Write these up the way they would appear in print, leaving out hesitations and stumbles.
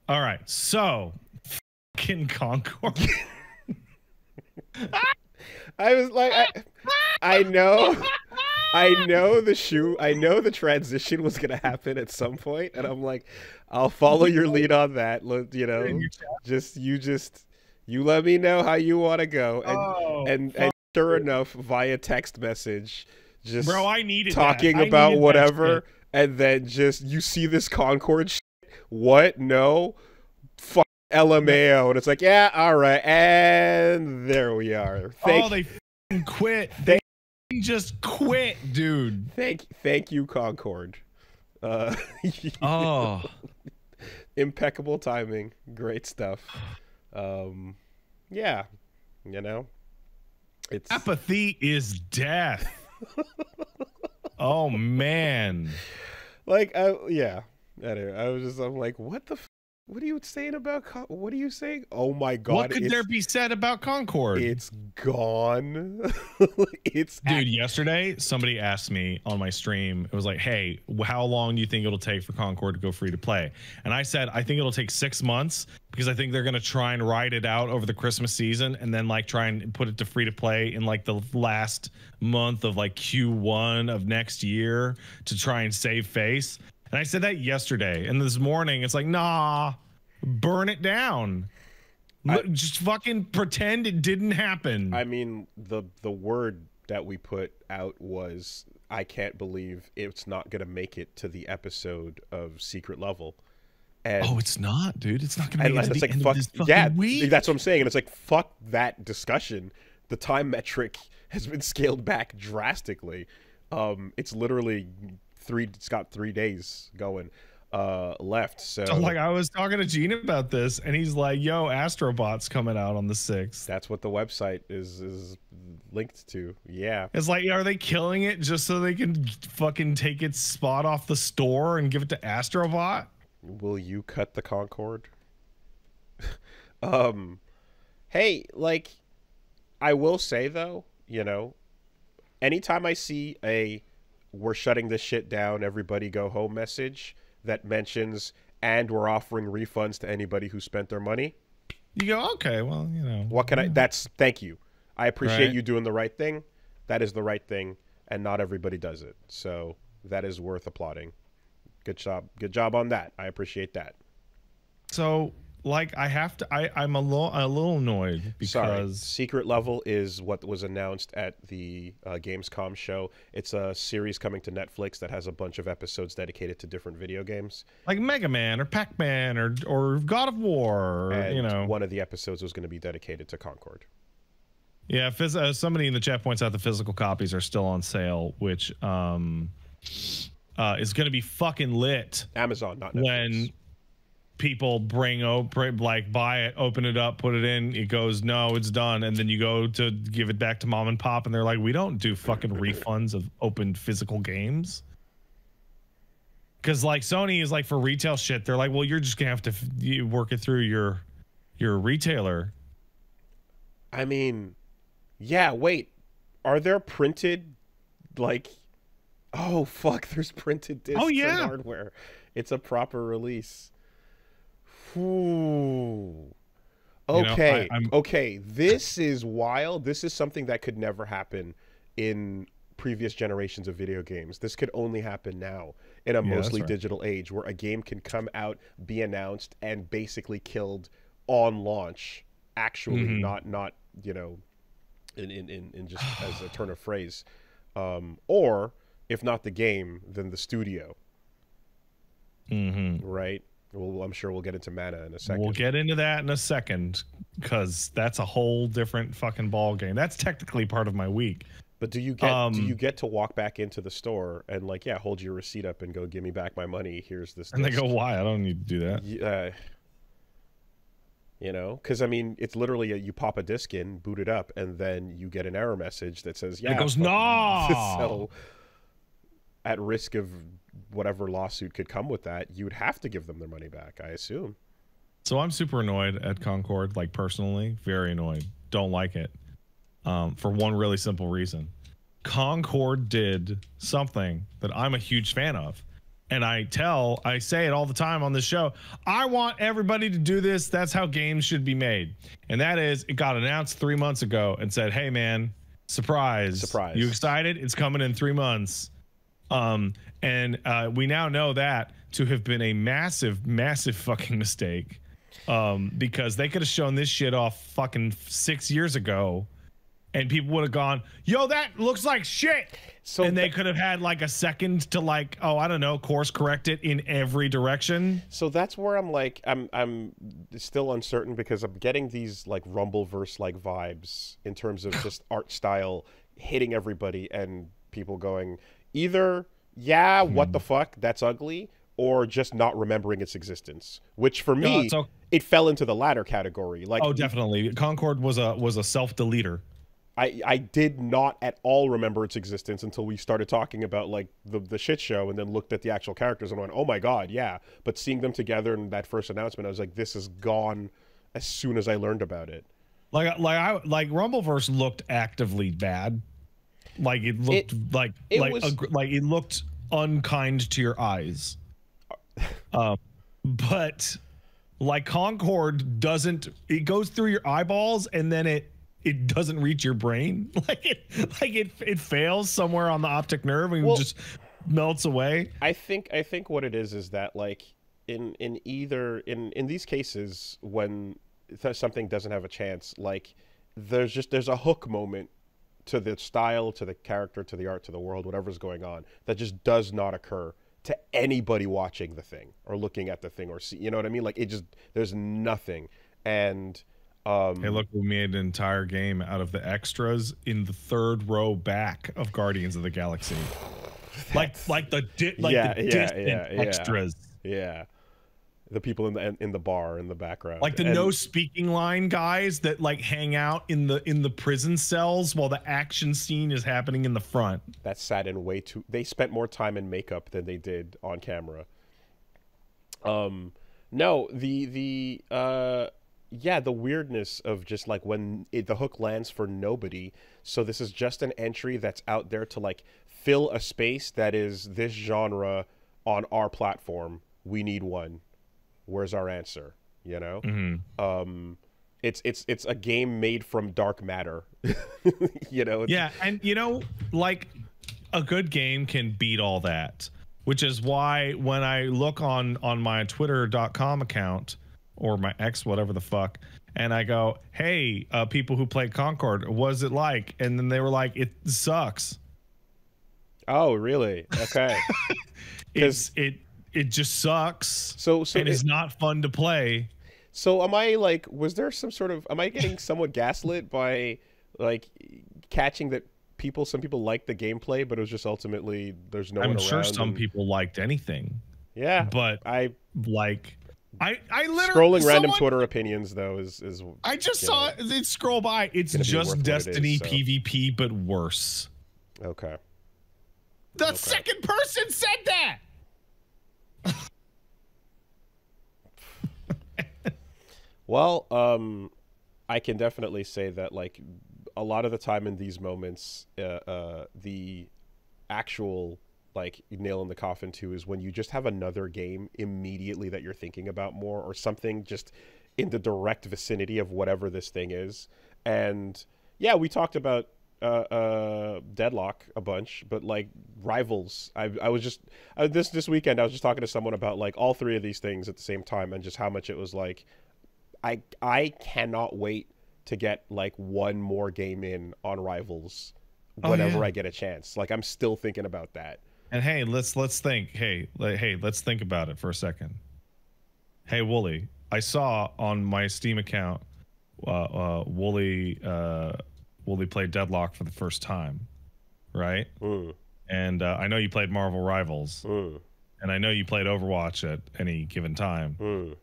All right, so fucking Concord. I was like, I know the transition was gonna happen at some point, and I'm like, I'll follow your lead on that. You know, you let me know how you want to go, and sure enough, via text message, just bro, I needed talking that. about whatever, and then just you see this Concord shit. What? No, fuck LMAO, and it's like, yeah, all right, and there we are. They quit. They just quit, dude. Thank you, Concord. Oh, impeccable timing, great stuff. Yeah, you know, it's apathy is death. Oh man, like, yeah. Anyway, I'm like, what are you saying about what are you saying? Oh my god, what could there be said about Concord? It's gone. Dude, yesterday somebody asked me on my stream, it was like, hey, how long do you think it'll take for Concord to go free to play? And I said, I think it'll take 6 months, because I think they're going to try and ride it out over the Christmas season, and then like try and put it to free to play in like the last month of like Q1 of next year to try and save face. And I said that yesterday, and this morning it's like, nah, burn it down. Just fucking pretend it didn't happen. I mean, the word that we put out was, I can't believe it's not going to make it to the episode of Secret Level. And, oh, it's not, dude. It's not going to make it to the end fuck, of this fucking week. That's what I'm saying. And it's like, fuck that discussion. The time metric has been scaled back drastically. It's literally it's got 3 days going left. So like, I was talking to Gene about this, and he's like, yo, Astrobot's coming out on the 6th. That's what the website is linked to. Yeah, it's like, are they killing it just so they can fucking take its spot off the store and give it to Astrobot? Will you cut the Concord? Hey, like, I will say though, you know, anytime I see a "we're shutting this shit down, everybody go home" message that mentions, and we're offering refunds to anybody who spent their money, you go, okay, well, you know, what can thank you. I appreciate you doing the right thing. That is the right thing, and not everybody does it. So that is worth applauding. Good job on that. I appreciate that. So, like, I'm a little annoyed because sorry. Secret Level is what was announced at the Gamescom show. It's a series coming to Netflix that has a bunch of episodes dedicated to different video games, like Mega Man or Pac-Man or God of War. Or, you know, one of the episodes was going to be dedicated to Concord. Yeah, somebody in the chat points out the physical copies are still on sale, which is going to be fucking lit. Amazon, not Netflix. When people buy it, open it up, put it in, it goes, no, it's done, and then you go to give it back to mom and pop, and they're like, we don't do fucking refunds of opened physical games. Because like Sony is like, for retail shit, they're like, well, you're just gonna have to work it through your retailer. I mean, yeah, wait, are there printed, like, oh fuck, there's printed discs and hardware. It's a proper release. Ooh. Okay, you know, okay. This is wild. This is something that could never happen in previous generations of video games. This could only happen now in a mostly digital age, where a game can come out, be announced, and basically killed on launch. Actually, not you know, in just as a turn of phrase, or if not the game, then the studio. Right. Well, I'm sure we'll get into mana in a second. We'll get into that in a second, because that's a whole different fucking ball game. That's technically part of my week. But do you get to walk back into the store and, like, yeah, hold your receipt up and go, give me back my money, here's this disc. And they go, why? I don't need to do that. You know, because I mean, it's literally you pop a disc in, boot it up, and then you get an error message that says, yeah, it goes, no. So at risk of whatever lawsuit could come with that, you would have to give them their money back, I assume. So I'm super annoyed at Concord, like, personally, very annoyed. Don't like it. For one really simple reason. Concord did something that I'm a huge fan of. And I say it all the time on this show. I want everybody to do this. That's how games should be made. And that is, it got announced 3 months ago and said, hey man, surprise. You excited? It's coming in 3 months. And we now know that to have been a massive, massive fucking mistake. Because they could have shown this shit off fucking 6 years ago. And people would have gone, yo, that looks like shit. So and they could have had like a second to like, oh, I don't know, course correct it in every direction. So that's where I'm like, I'm still uncertain because I'm getting these like Rumbleverse like vibes in terms of just art style hitting everybody and people going either, yeah, what the fuck, that's ugly, or just not remembering its existence. Which for me, it fell into the latter category. Like, oh, definitely, Concord was a self-deleter. I did not at all remember its existence until we started talking about like the shit show and then looked at the actual characters and went, oh my God, yeah. But seeing them together in that first announcement, I was like, this is gone as soon as I learned about it. Like Rumbleverse looked actively bad. Like it looked it looked unkind to your eyes. But like Concord doesn't, it goes through your eyeballs and then it doesn't reach your brain. It fails somewhere on the optic nerve and just melts away. I think what it is that like in these cases when something doesn't have a chance, like there's a hook moment to the style, to the character, to the art, to the world, whatever's going on, that just does not occur to anybody watching the thing or looking at the thing or see, you know what I mean? Like it just, there's nothing. And hey, look, we made an entire game out of the extras in the third row back of Guardians of the Galaxy. like the distant extras. Yeah. The people in the bar in the background. Like the no speaking line guys that like hang out in the prison cells while the action scene is happening in the front. That sat in way too, they spent more time in makeup than they did on camera. No, yeah, the weirdness of just like when the hook lands for nobody. So this is just an entry that's out there to like fill a space that is this genre on our platform. We need one. Where's our answer? You know? Mm-hmm. It's a game made from dark matter. You know? Yeah, and you know, like a good game can beat all that, which is why when I look on my twitter.com account or my X, whatever the fuck, and I go, hey, people who played Concord, what is it like? And then they were like, it sucks. Oh, really? Okay. It just sucks. So and it's not fun to play. So am I like, was there some sort of, am I getting somewhat gaslit by like catching that some people liked the gameplay, but it was just ultimately there's no one around? I'm sure some people liked anything. Yeah. But I literally scrolling random Twitter opinions though is I just saw it scroll by. It's just Destiny PvP but worse. Okay. The second person said that. Well, I can definitely say that like a lot of the time in these moments, the actual like nail in the coffin too is when you just have another game immediately that you're thinking about more, or something just in the direct vicinity of whatever this thing is. And yeah, we talked about Deadlock a bunch, but like Rivals, I was just this weekend I was just talking to someone about like all three of these things at the same time and just how much it was like I cannot wait to get like one more game in on Rivals whenever I get a chance. Like I'm still thinking about that. And hey, let's think. Hey, let's think about it for a second. Hey, Woolie, I saw on my Steam account, Woolie played Deadlock for the first time, right? And I know you played Marvel Rivals, and I know you played Overwatch at any given time.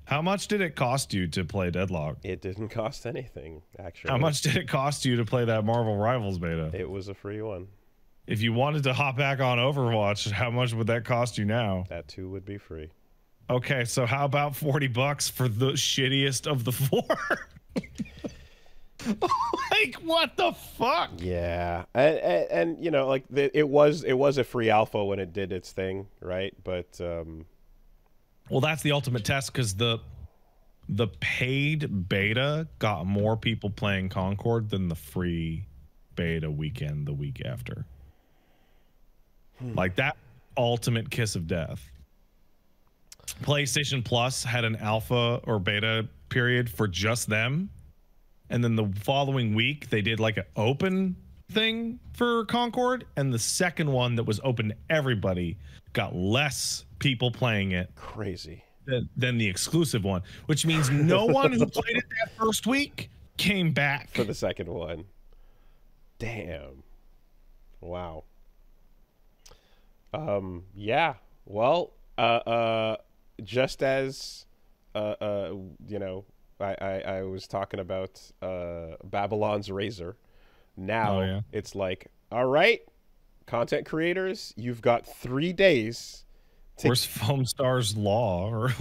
How much did it cost you to play Deadlock? It didn't cost anything, actually. How much did it cost you to play that Marvel Rivals beta? It was a free one. If you wanted to hop back on Overwatch, how much would that cost you now? That too would be free. Okay, so how about $40 for the shittiest of the four? Like, what the fuck? Yeah, and you know, like it was a free alpha when it did its thing, right? But well, that's the ultimate test, because the paid beta got more people playing Concord than the free beta weekend the week after. Like, that ultimate kiss of death. PlayStation Plus had an alpha or beta period for just them, and then the following week they did like an open thing for Concord, and the second one that was open to everybody got less people playing it. Crazy. Than the exclusive one, which means no one who played it that first week came back for the second one. Damn. Wow. Yeah. Well, just as you know, I was talking about Babylon's Razor. Now it's like, all right, content creators, you've got 3 days. Where's Foam Star's law? Or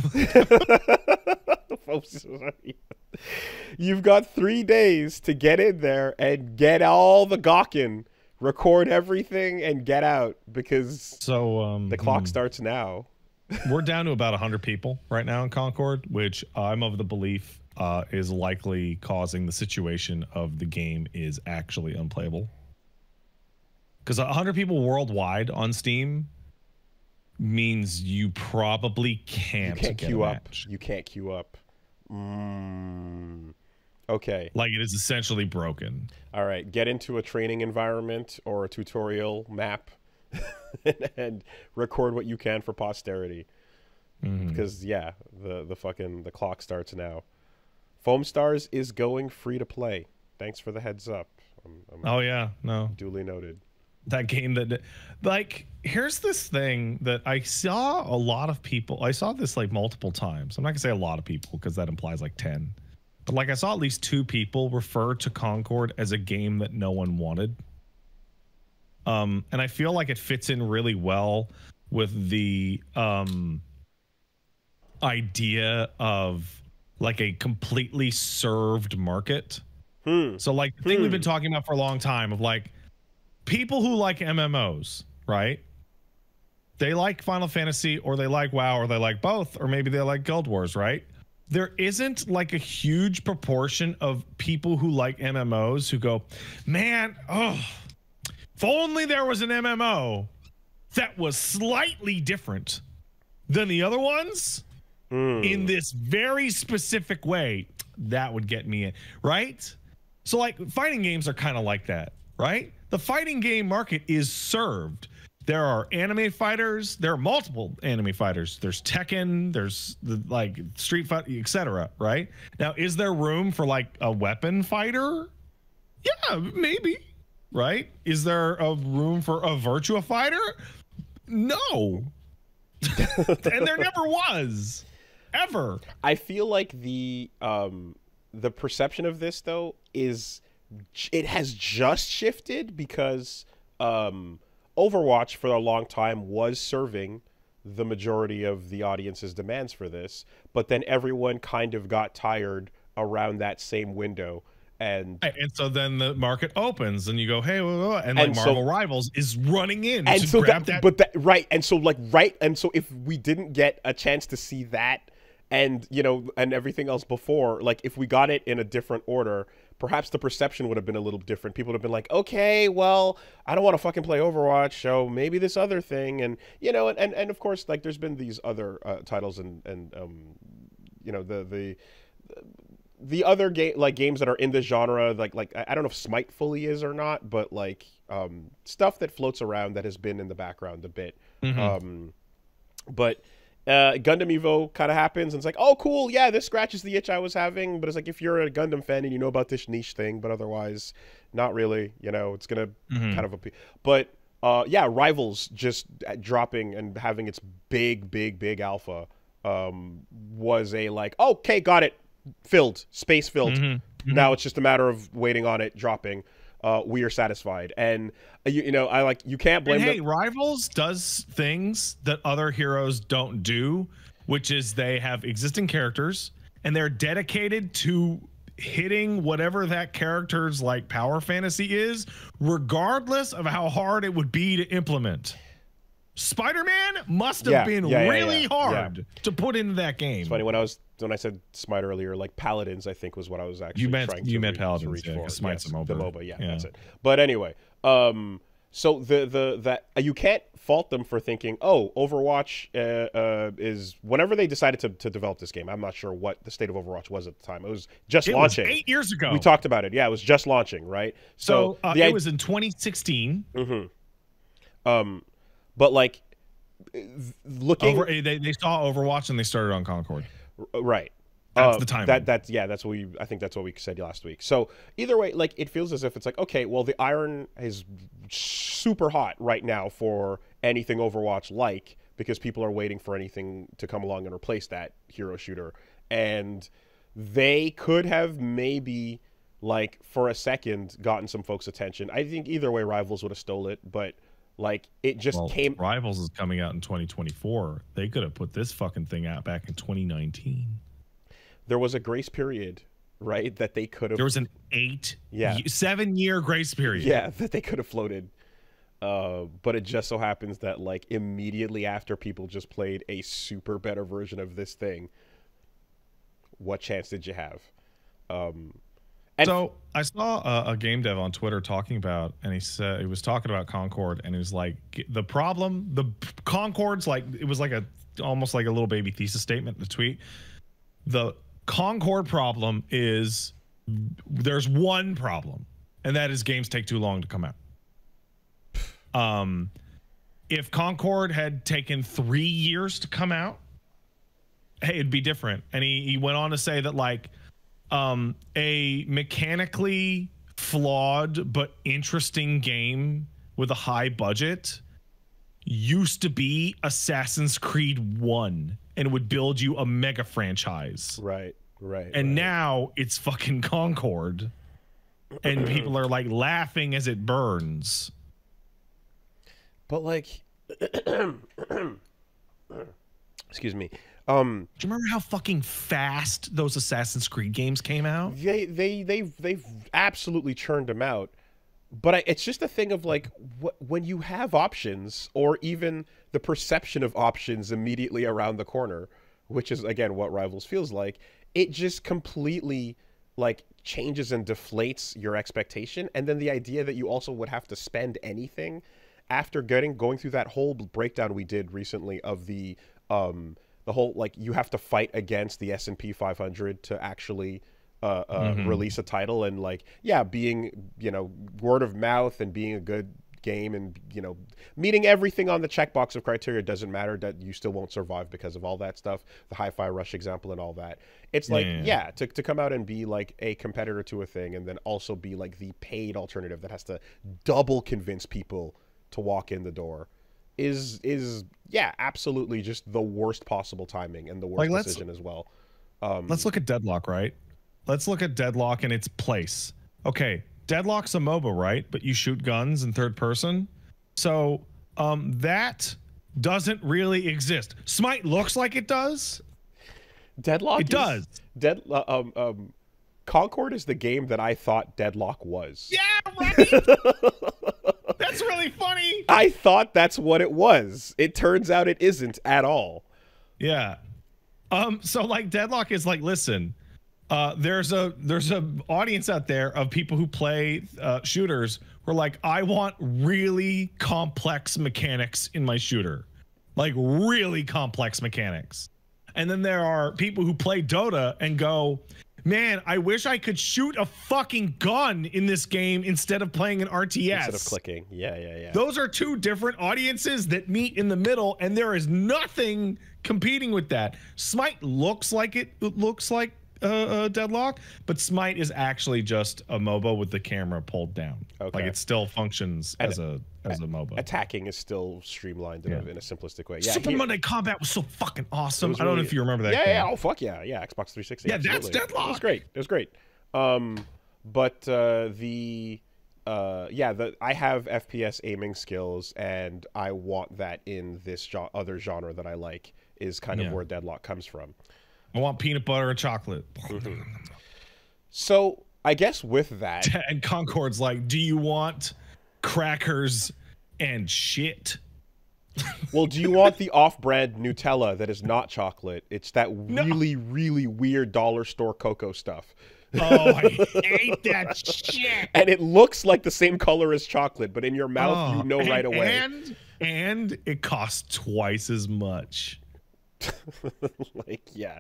you've got 3 days to get in there and get all the gawking, record everything, and get out, because the clock starts now. We're down to about 100 people right now in Concord, which I'm of the belief is likely causing the situation of the game is actually unplayable. Because 100 people worldwide on Steam means you probably can't queue up. You can't queue up. Okay. Like, it is essentially broken. All right. Get into a training environment or a tutorial map and record what you can for posterity. Because yeah, the clock starts now. Foam Stars is going free to play. Thanks for the heads up. Oh yeah, no. Duly noted. That game that, like, here's this thing that I saw a lot of people. I saw this like multiple times. I'm not gonna say a lot of people because that implies like 10. But like, I saw at least 2 people refer to Concord as a game that no one wanted. And I feel like it fits in really well with the idea of like a completely served market. So like the thing we've been talking about for a long time of like people who like MMOs, right? They like Final Fantasy, or they like WoW, or they like both, or maybe they like Guild Wars, right? There isn't like a huge proportion of people who like MMOs who go, man, oh, if only there was an MMO that was slightly different than the other ones in this very specific way, that would get me in, right? So like, fighting games are kind of like that, right? The fighting game market is served. There are anime fighters. There are multiple anime fighters. There's Tekken. There's the like Street Fighter, etc. Right now, is there room for like a weapon fighter? Yeah, maybe. Right? Is there a room for a Virtua fighter? No. And there never was, ever. I feel like the perception of this though is it has just shifted because Overwatch for a long time was serving the majority of the audience's demands for this, but then everyone kind of got tired around that same window. And so then the market opens and you go, hey, and like Marvel Rivals is running in to grab that. But right. And so like, right. And so if we didn't get a chance to see that and, you know, and everything else before, like if we got it in a different order, perhaps the perception would have been a little different. People would have been like, okay, well, I don't want to fucking play Overwatch, so maybe this other thing. And, you know, and of course, like there's been these other titles and you know, the other games that are in this genre, like I don't know if Smite fully is or not, but like stuff that floats around that has been in the background a bit. But Gundam Evo kind of happens and it's like, oh cool, yeah, this scratches the itch I was having. But it's like, if you're a Gundam fan and you know about this niche thing, but otherwise not really, you know, it's gonna kind of appeal. But yeah, Rivals just dropping and having its big alpha was a like, okay, got it, filled, space filled. Now it's just a matter of waiting on it dropping. We are satisfied. And you know, I like, you can't blame them. Rivals does things that other heroes don't do, which is they have existing characters and they're dedicated to hitting whatever that character's like power fantasy is, regardless of how hard it would be to implement. Spider-Man must have been really hard to put into that game. It's funny when I said Smite earlier, like Paladins, I think was what I was actually trying to reach for. Smite's a MOBA. The MOBA, that's it. But anyway, so that you can't fault them for thinking, oh, Overwatch is whenever they decided to develop this game. I'm not sure what the state of Overwatch was at the time. It was just launching. It was 8 years ago. We talked about it. Yeah, it was just launching, right? So it was in 2016. But like looking, they saw Overwatch and they started on Concord. Right. That's the time. That's what I think that's what we said last week. So either way, like it feels as if it's like, okay, well the iron is super hot right now for anything Overwatch like, because people are waiting for anything to come along and replace that hero shooter. And they could have maybe like for a second gotten some folks' attention. I think either way Rivals would have stole it, but like it just came. Rivals is coming out in 2024. They could have put this fucking thing out back in 2019. There was a grace period, right? That they could have. There was an 7-year grace period. Yeah, that they could have floated. But it just so happens that like immediately after people just played a super better version of this thing, what chance did you have? So I saw a game dev on Twitter talking about, and he was talking about Concord, and he was like, the problem, the Concord's like, it was like almost like a little baby thesis statement in the tweet. The Concord problem is there's one problem, and that is games take too long to come out. If Concord had taken 3 years to come out, hey, it'd be different. And he went on to say that like a mechanically flawed but interesting game with a high budget used to be Assassin's Creed 1 and would build you a mega franchise. Right. And now it's fucking Concord and people are like laughing as it burns. But like excuse me. Do you remember how fucking fast those Assassin's Creed games came out? They've absolutely churned them out. But it's just a thing of like when you have options, or even the perception of options immediately around the corner, which is again what Rivals feels like, it just completely like changes and deflates your expectation. And then the idea that you also would have to spend anything after going through that whole breakdown we did recently of the whole like you have to fight against the S&P 500 to actually release a title, and like being word of mouth and being a good game and meeting everything on the checkbox of criteria doesn't matter, that you still won't survive because of all that stuff, the Hi-Fi Rush example and all that. It's like to come out and be like a competitor to a thing and then also be like the paid alternative that has to double convince people to walk in the door is absolutely just the worst possible timing and the worst decision as well. Let's look at Deadlock, right? Let's look at Deadlock and its place. Okay, Deadlock's a MOBA, right? But you shoot guns in third person. So that doesn't really exist. Smite looks like it does. Deadlock does. Concord is the game that I thought Deadlock was. Yeah, right? That's really funny. I thought that's what it was. It turns out it isn't at all. Yeah. So like Deadlock is like, listen, there's a audience out there of people who play shooters who are like, I want really complex mechanics in my shooter, like really complex mechanics. And then there are people who play Dota and go, man, I wish I could shoot a fucking gun in this game instead of playing an RTS. Instead of clicking. Yeah. Those are two different audiences that meet in the middle, and there is nothing competing with that. Smite looks like it looks like Deadlock, but Smite is actually just a MOBA with the camera pulled down. Okay. Like it still functions as a MOBA. Attacking is still streamlined in a simplistic way. Yeah, Super Monday Combat was so fucking awesome. I don't know if you remember that game. Yeah, oh fuck yeah. Xbox 360. Yeah, absolutely. That's Deadlock. It was great. It was great. But I have FPS aiming skills, and I want that in this other genre that I like, is kind of where Deadlock comes from. I want peanut butter and chocolate. So I guess with that, and Concord's like, do you want crackers and shit? Well, do you want the off-brand Nutella that is not chocolate? It's that really, really weird dollar store cocoa stuff. Oh, I hate that shit. And it looks like the same color as chocolate, but in your mouth, you know right away. And it costs twice as much. Like, yeah.